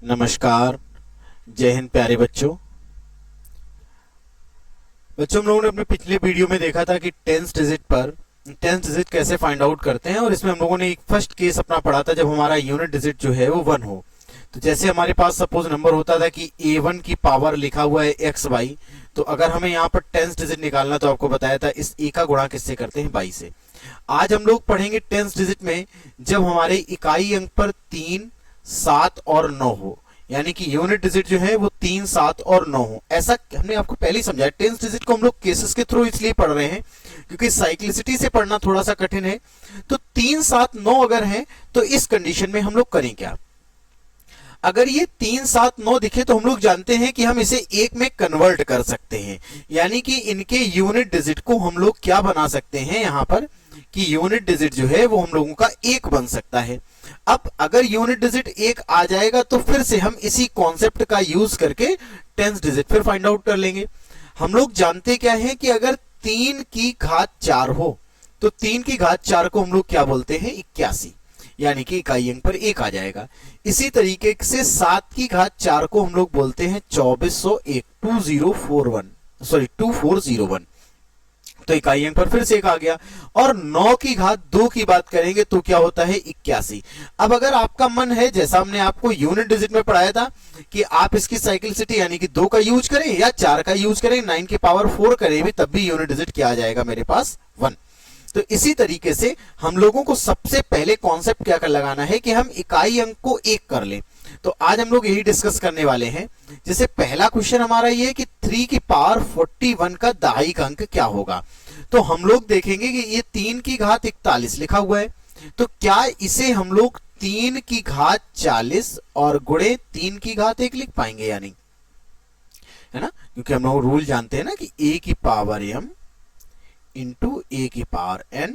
नमस्कार। जय हिंद प्यारे बच्चों। हम लोगों ने अपने पिछले वीडियो में देखा था कि टेंस डिजिट कैसे फाइंड आउट करते हैं, और इसमें हम लोगों ने एक फर्स्ट केस अपना पढ़ा था जब हमारा यूनिट डिजिट जो है वो 1 हो। तो जैसे हमारे पास सपोज नंबर होता था कि A1 की पावर लिखा हुआ है XY, तो अगर हमें यहाँ पर टेंस डिजिट निकालना तो आपको बताया था इस A का गुणा किससे करते हैं, 22 से। आज हम लोग पढ़ेंगे टेंस डिजिट में जब हमारे इकाई अंक पर 3, 7 और 9 हो, यानी कि यूनिट डिजिट जो है वो 3, 7 और 9 हो। ऐसा हमने आपको पहले ही समझाया। टेंस डिजिट को हम लोग केसेस के थ्रू इसलिए पढ़ रहे हैं क्योंकि साइक्लिसिटी से पढ़ना थोड़ा सा कठिन है। तो 3, 7, 9 अगर है तो इस कंडीशन में हम लोग करें क्या? अगर ये 3, 7, 9 दिखे तो हम लोग जानते हैं कि हम इसे एक में कन्वर्ट कर सकते हैं, यानी कि इनके यूनिट डिजिट को हम लोग क्या बना सकते हैं यहां पर कि यूनिट डिजिट जो है वो हम लोगों का 1 बन सकता है। अब अगर यूनिट डिजिट 1 आ जाएगा तो फिर से हम इसी कॉन्सेप्ट का यूज करके टेंस डिजिट फिर फाइंड आउट कर लेंगे। हम लोग जानते क्या है कि अगर 3 की घात 4 हो तो 3 की घात 4 को हम लोग क्या बोलते हैं, 81, यानी कि इकाई अंक पर 1 आ जाएगा। इसी तरीके से 7 की घात 4 को हम लोग बोलते हैं 2401, 2401, तो इकाई अंक पर फिर से 1 आ गया। और 9 की घात 2 की बात करेंगे तो क्या होता है, 81। अब अगर आपका मन है, जैसा हमने आपको यूनिट डिजिट में पढ़ाया था कि आप इसकी साइक्लिसिटी यानी कि 2 का यूज करें या 4 का यूज करें, 9 की पावर 4 करें भी, तब भी यूनिट डिजिट क्या आ जाएगा मेरे पास, 1। तो इसी तरीके से हम लोगों को सबसे पहले कॉन्सेप्ट क्या कर लगाना है कि हम इकाई अंक को 1 कर लें। तो आज हम लोग यही डिस्कस करने वाले हैं। जैसे पहला क्वेश्चन हमारा ये है कि 3 की पावर 41 का दहाई अंक क्या होगा। तो हम लोग देखेंगे कि ये 3 की घात 41 लिखा हुआ है, तो क्या इसे हम लोग 3 की घात 40 और गुणे 3 की घात 1 लिख पाएंगे या नहीं, है ना? क्योंकि हम लोग रूल जानते हैं ना कि a की पावर m इंटू ए की power n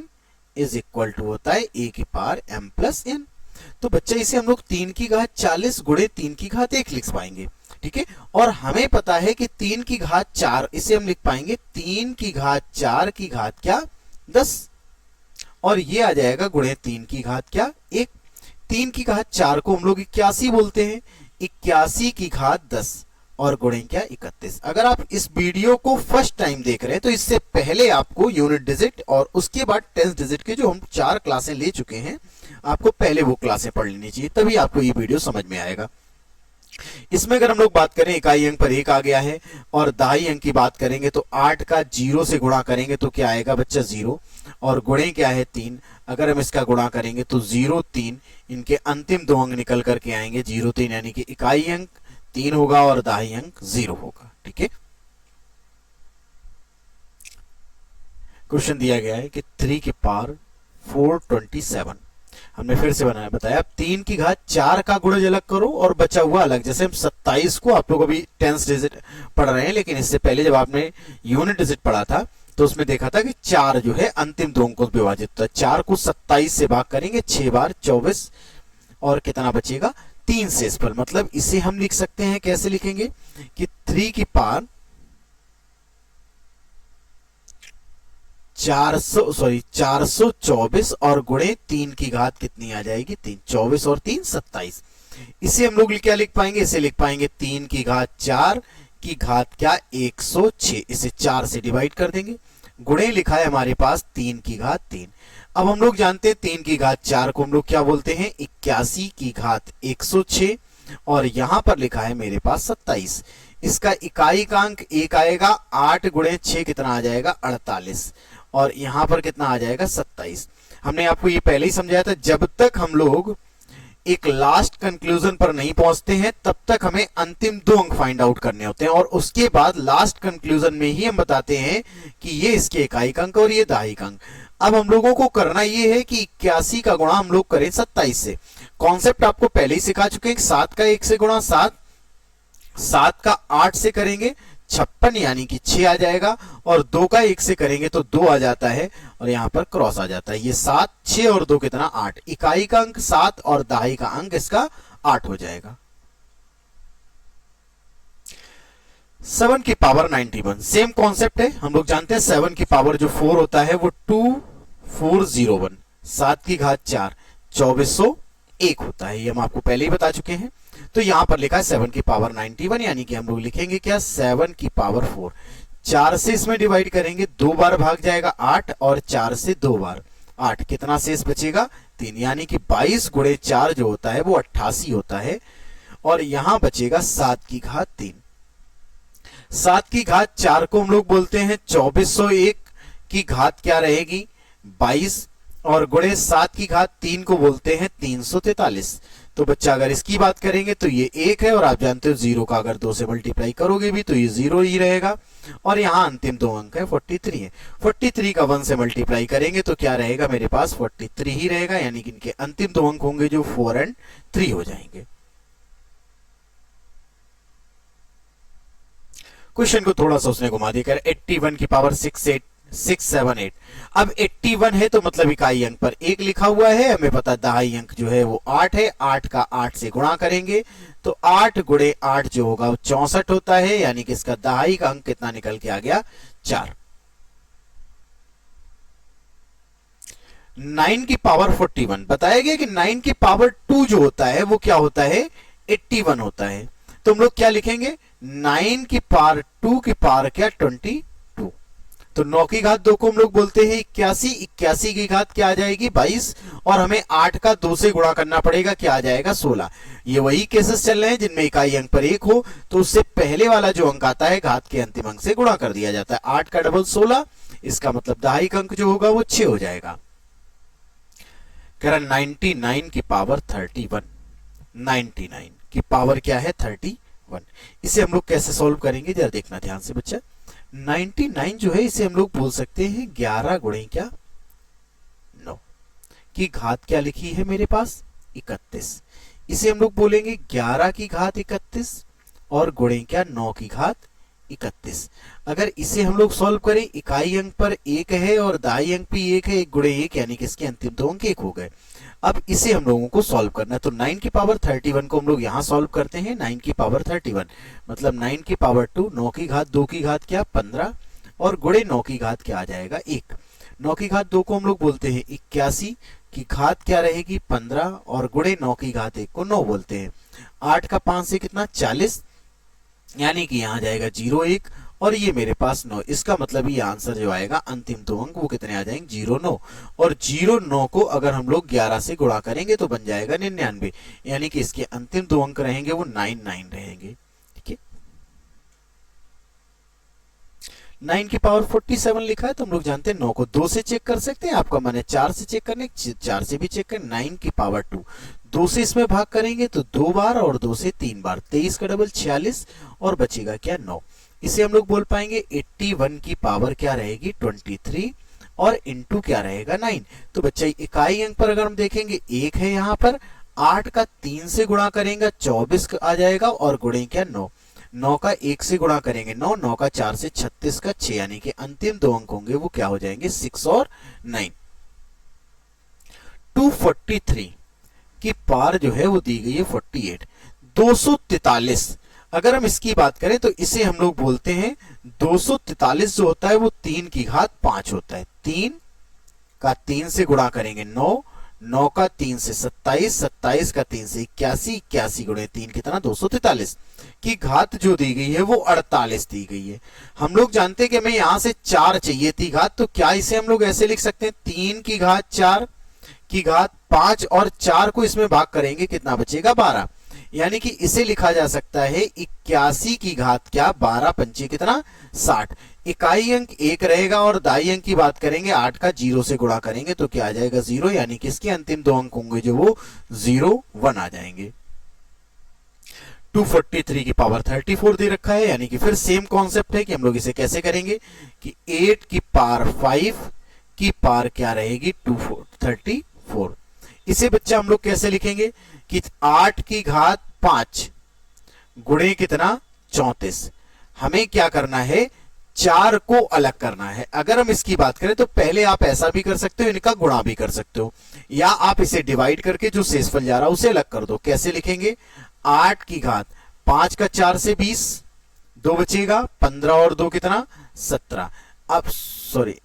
is equal to होता है a की पावर m प्लस n। तो बच्चा इसे हम लोग 3 की घात 40 गुणे 3 की घात 1 लिख पाएंगे, ठीक है। और हमें पता है कि 3 की घात 4 इसे हम लिख पाएंगे 3 की घात 4 की घात क्या, 10, और ये आ जाएगा गुणे 3 की घात क्या, 1। 3 की घात 4 को हम लोग 81 बोलते हैं, 81 की घात 10 और गुणे क्या, 31। अगर आप इस वीडियो को फर्स्ट टाइम देख रहे हैं तो इससे पहले आपको यूनिट डिजिट और उसके बाद टेंस डिजिट के जो हम 4 क्लासें ले चुके हैं, आपको पहले वो क्लासें पढ़ लेनी चाहिए, तभी आपको ये वीडियो समझ में आएगा। इसमें अगर हम लोग बात करें इकाई अंक पर 1 आ गया है, और दहाई अंक की बात करेंगे तो 8 का 0 से गुणा करेंगे तो क्या आएगा बच्चा, 0, और गुणे क्या है, 3। अगर हम इसका गुणा करेंगे तो 0, 3, इनके अंतिम 2 अंक निकल करके आएंगे 0, 3, यानी कि इकाई अंक 3 होगा और दहाई अंक 0 होगा, ठीक है। क्वेश्चन दिया गया है कि 3 की पावर 427, हमने फिर से बताया 3 की घात 4 का गुणज अलग करो और बचा हुआ अलग। जैसे हम 27 को, आप लोग अभी टेंस डिजिट पढ़ रहे हैं, लेकिन इससे पहले जब आपने यूनिट डिजिट पढ़ा था तो उसमें देखा था कि 4 जो है अंतिम 2 अंकों से विभाजित होता है। 4 को 27 से भाग करेंगे 6 बार 24, और कितना बचेगा, 3 शेषफल। मतलब इसे हम लिख सकते हैं, कैसे लिखेंगे कि 3 की पावर 424 और गुणे 3 की घात कितनी आ जाएगी, 3, 24 और 3 27। इसे हम लोग क्या लिख पाएंगे, इसे लिख पाएंगे 3 की घात 4 की घात क्या, 106। इसे 4 से डिवाइड कर देंगे, गुणे लिखा है हमारे पास 3 की घात 3। अब हम लोग जानते हैं 3 की घात 4 को हम लोग क्या बोलते हैं, 81 की घात 106, और यहां पर लिखा है मेरे पास 27। इसका इकाई का अंक 1 आएगा, 8 गुणे 6 कितना आ जाएगा, 48, और यहां पर कितना आ जाएगा, 27। हमने आपको ये पहले ही समझाया था, जब तक हम लोग एक लास्ट कंक्लूजन पर नहीं पहुंचते हैं तब तक हमें अंतिम 2 अंक फाइंड आउट करने होते हैं, और उसके बाद लास्ट कंक्लूजन में ही हम बताते हैं कि ये इसके इकाई अंक और ये दहाई अंक। अब हम लोगों को करना ये है कि 81 का गुणा हम लोग करें 27 से। कॉन्सेप्ट आपको पहले ही सिखा चुके हैं, 7 का 1 से गुणा 7, 7 का 8 से करेंगे 56, यानी कि 6 आ जाएगा, और 2 का 1 से करेंगे तो 2 आ जाता है, और यहां पर क्रॉस आ जाता है। ये 7, 6 और 2 कितना, 8। इकाई का अंक 7 और दहाई का अंक इसका 8 हो जाएगा। 7 की पावर 91, सेम कॉन्सेप्ट है। हम लोग जानते हैं 7 की पावर जो 4 होता है वो 2401, 7 की घात 4 2401 होता है, ये हम आपको पहले ही बता चुके हैं। तो यहां पर लिखा है 7 की पावर 91, यानी कि हम लोग लिखेंगे क्या 7 की पावर 4। 4 से इसमें डिवाइड करेंगे, 2 बार भाग जाएगा 8, और 4 से 2 बार 8, कितना शेष बचेगा 3, यानी कि 22 गुणे 4 जो होता है वो 88 होता है। और यहां बचेगा 7 की घात 3। 7 की घात 4 को हम लोग बोलते हैं 2401 की घात क्या रहेगी 22, और गुणे 7 की घात 3 को बोलते हैं 343। तो बच्चा अगर इसकी बात करेंगे तो ये 1 है, और आप जानते हो 0 का अगर 2 से मल्टीप्लाई करोगे भी तो ये 0 ही रहेगा। और यहाँ अंतिम 2 अंक है 43 है, 43 का 1 से मल्टीप्लाई करेंगे तो क्या रहेगा मेरे पास 43 ही रहेगा, यानी कि इनके अंतिम 2 अंक होंगे जो 4 और 3 हो जाएंगे। क्वेश्चन को थोड़ा सा उसने घुमा दिया, 81 की पावर 678। अब 81 है तो मतलब इकाई अंक पर 1 लिखा हुआ है, हमें पता दहाई अंक जो है वो 8 है, 8 का 8 से गुणा करेंगे तो 8 गुणे 8 जो होगा वो 64 होता है, यानी कि इसका दहाई का अंक कितना निकल के आ गया 4। 9 की पावर 41 बताया गया कि 9 की पावर 2 जो होता है वो क्या होता है 81 होता है। तो हम लोग क्या लिखेंगे 9 की पावर 2 की पावर क्या 22। तो 9 की घात 2 को हम लोग बोलते हैं 81, 81 की घात क्या आ जाएगी 22, और हमें 8 का 2 से गुणा करना पड़ेगा, क्या आ जाएगा 16। ये वही केसेस चल रहे हैं जिनमें इकाई अंक पर 1 हो तो उससे पहले वाला जो अंक आता है घात के अंतिम अंक से गुणा कर दिया जाता है। 8 का डबल 16, इसका मतलब दहाई का अंक जो होगा वो 6 हो जाएगा। कह रहा 99 की पावर 31, 99 की पावर क्या है 31। इसे हम लोग कैसे सॉल्व करेंगे जरा देखना ध्यान से बच्चा। 99 जो है इसे हम लोग बोल सकते हैं 11 गुणे क्या 9 की घात क्या लिखी है मेरे पास 31। इसे हम लोग बोलेंगे 11 की घात 31 और गुणे क्या 9 की घात 31। अगर इसे हम लोग सॉल्व करें, इकाई अंक पर 1 है और दाई अंक भी 1 है, 1 गुणे 1 यानी कि इसके अंतिम 2 अंक 1 हो गए। अब इसे हम लोगों को सॉल्व करना है, तो 9 की पावर 31 को हम लोग यहां सॉल्व करते हैं। 9 की पावर 31 मतलब 9 की पावर 2, 9 की घात 2 की घात क्या 15, और गुणे 9 की घात क्या आ जाएगा 1। 9 की घात 2 को हम लोग बोलते हैं 81, की घात क्या रहेगी 15, और गुणे 9 की घात 1 को 9 बोलते हैं। 8 का 5 से कितना 40, यानी कि यहां जाएगा 0 1, और ये मेरे पास 9। इसका मतलब ये आंसर जो आएगा अंतिम 2 अंक वो कितने आ जाएंगे 0 9, और 0 9 को अगर हम लोग 11 से गुणा करेंगे तो बन जाएगा 99, यानी कि इसके अंतिम 2 अंक रहेंगे वो 99 रहेंगे। ठीक है, 9 की पावर 47 लिखा है तो हम लोग जानते हैं 9 को 2 से चेक कर सकते हैं, आपका मन है 4 से चेक करने, 4 से भी चेक करें। 9 की पावर 2, 2 से इसमें भाग करेंगे तो 2 बार और 2 से 3 बार, 23 का डबल 46, और बचेगा क्या 9। इसे हम लोग बोल पाएंगे 81 की पावर क्या रहेगी 23, और इंटू क्या रहेगा 9। तो बच्चा इकाई अंक पर अगर हम देखेंगे 1 है यहाँ पर, 8 का 3 से गुणा करेंगे 24 आ जाएगा, और गुणे क्या 9, 9 का 1 से गुणा करेंगे 9, 9 का 4 से 36 का 6, यानी कि अंतिम 2 अंक होंगे वो क्या हो जाएंगे 6 और 9। 243 की पार जो है वो दी गई है 48। 243 अगर हम इसकी बात करें तो इसे हम लोग बोलते हैं 243 जो होता है वो 3 की घात 5 होता है। 3 का 3 से गुणा करेंगे 9, 9 का 3 से 27, 27 का 3 से 81, 81 गुणे 3 कितना 243 की घात जो दी गई है वो 48 दी गई है। हम लोग जानते हैं कि हमें यहां से 4 चाहिए थी घात, तो क्या इसे हम लोग ऐसे लिख सकते हैं 3 की घात 4 की घात 5, और 4 को इसमें भाग करेंगे कितना बचेगा 12, यानी कि इसे लिखा जा सकता है 81 की घात क्या 12 पंचे कितना 60। इकाई अंक 1 रहेगा, और दाई अंक की बात करेंगे 8 का 0 से गुणा करेंगे तो क्या आ जाएगा 0, यानी कि इसके अंतिम 2 अंक होंगे जो वो 0 1 आ जाएंगे। 243 की पावर 34 दे रखा है, यानी कि फिर सेम कॉन्सेप्ट है कि हम लोग इसे कैसे करेंगे कि 8 की पावर 5 की पावर क्या रहेगी 234। इसे बच्चा हम लोग कैसे लिखेंगे कि 8 की घात 5 गुणे कितना 34। हमें क्या करना है 4 को अलग करना है। अगर हम इसकी बात करें तो पहले आप ऐसा भी कर सकते हो, इनका गुणा भी कर सकते हो, या आप इसे डिवाइड करके जो शेषफल जा रहा है उसे अलग कर दो। कैसे लिखेंगे 8 की घात 5 का 4 से 20, 2 बचेगा 15 और 2 कितना 17। अब सॉरी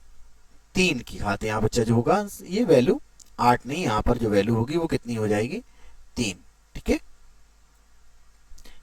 3 की घात यहां बच्चा जो होगा ये वैल्यू 8 नहीं, यहां पर जो वैल्यू होगी वो कितनी हो जाएगी 3। ठीक है,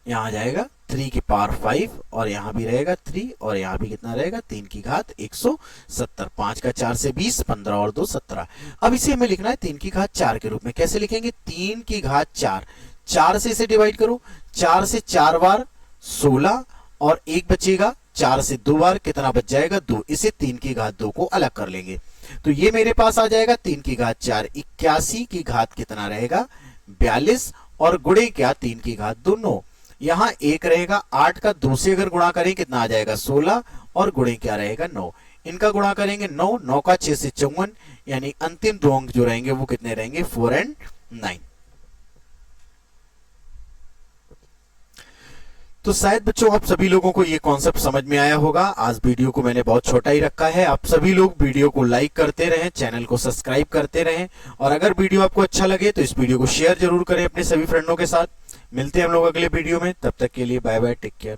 यहाँ आ जाएगा 3 की पावर 5 और यहाँ भी रहेगा 3 और यहाँ भी कितना रहेगा 3 की घात 170। 5 का 4 से 20, 15 और 2 17। अब इसे हमें लिखना है 3 की घात 4 के रूप में। कैसे लिखेंगे? 3 की घात 4, 4 से इसे डिवाइड करो, 4 से 4 बार 16 और एक बचेगा, 4 से 2 बार कितना बच जाएगा? 2। इसे 3 की घात 2 को अलग कर लेंगे तो ये मेरे पास आ जाएगा 3 की घात 4, 81 की घात कितना रहेगा? 42 और गुणे क्या? 3 की घात 2 9। यहाँ 1 रहेगा, 8 का 2 से अगर गुणा करें कितना आ जाएगा? 16 और गुणे क्या रहेगा? 9। इनका गुणा करेंगे 9, 9 का 6 से 54, यानी अंतिम दो अंक जो रहेंगे वो कितने रहेंगे? 4 और 9। तो शायद बच्चों आप सभी लोगों को ये कॉन्सेप्ट समझ में आया होगा। आज वीडियो को मैंने बहुत छोटा ही रखा है। आप सभी लोग वीडियो को लाइक करते रहें, चैनल को सब्सक्राइब करते रहें और अगर वीडियो आपको अच्छा लगे तो इस वीडियो को शेयर जरूर करें अपने सभी फ्रेंडों के साथ। मिलते हैं हम लोग अगले वीडियो में, तब तक के लिए बाय बाय, टेक केयर।